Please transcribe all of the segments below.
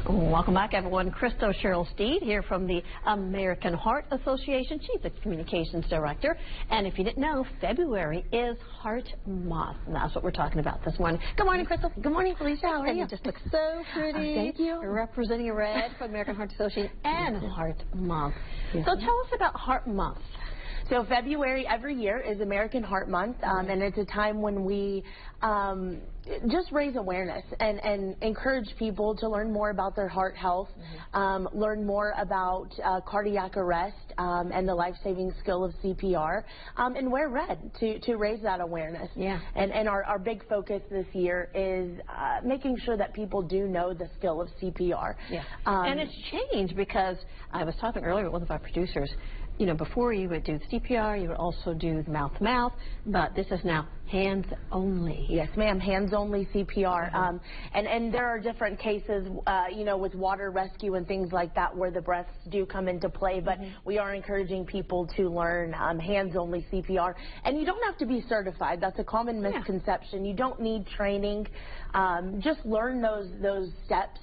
Welcome back, everyone. Krystle Sherrell Steed here from the American Heart Association. She's the Communications Director. And if you didn't know, February is Heart Month. And that's what we're talking about this morning. Good morning, Krystle. Good morning, Felicia. How are you? You just look so pretty. Thank you. You're representing red for American Heart Association and Heart Month. Yes. So tell us about Heart Month. So February every year is American Heart Month, and it's a time when we just raise awareness and encourage people to learn more about their heart health, learn more about cardiac arrest and the life-saving skill of CPR, and wear red to raise that awareness. Yeah. And our big focus this year is making sure that people do know the skill of CPR. Yeah. And it's changed because I was talking earlier with one of our producers. You know, before you would do CPR, you would also do the mouth-to-mouth, but this is now hands-only. Yes, ma'am, hands-only CPR. And there are different cases, you know, with water rescue and things like that where the breaths do come into play, but we are encouraging people to learn hands-only CPR. And you don't have to be certified. That's a common misconception. You don't need training. Just learn those steps.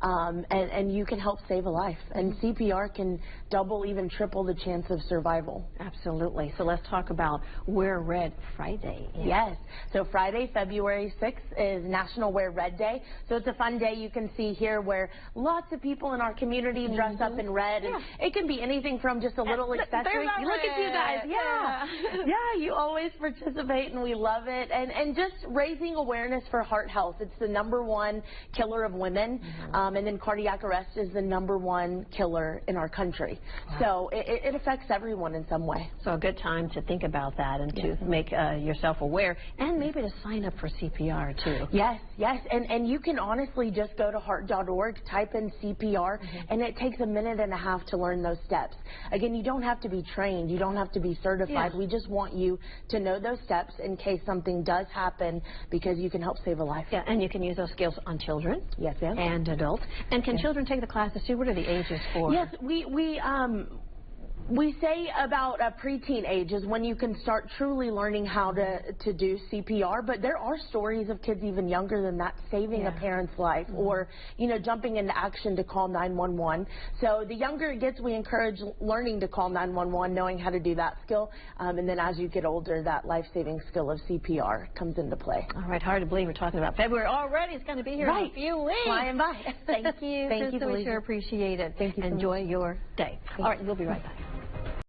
And you can help save a life. And CPR can double, even triple the chance of survival. Absolutely. So let's talk about Wear Red Friday. Yes. So Friday, February 6th is National Wear Red Day. So it's a fun day you can see here where lots of people in our community dress up in red. And it can be anything from just a little accessory. Look at you guys. Yeah. Yeah, you always participate and we love it. And just raising awareness for heart health. It's the #1 killer of women. And then cardiac arrest is the #1 killer in our country. Wow. So it affects everyone in some way. So a good time to think about that and to make yourself aware and maybe to sign up for CPR too. Yes, yes. And you can honestly just go to heart.org, type in CPR, and it takes a minute and a half to learn those steps. Again, you don't have to be trained. You don't have to be certified. We just want you to know those steps in case something does happen because you can help save a life. Yeah, and you can use those skills on children. Yes, ma'am. And adults. And can children take the classes too? What are the ages for? Yes, we say about preteen ages when you can start truly learning how to do CPR, but there are stories of kids even younger than that saving a parent's life or, you know, jumping into action to call 911. So the younger it gets, we encourage learning to call 911, knowing how to do that skill, and then as you get older, that life-saving skill of CPR comes into play. All right, hard to believe we're talking about February already. It's going to be here in a few weeks. Flying by. Thank you. Thank you, We sure appreciate it. Thank you. Enjoy your day. All right, we'll be right back.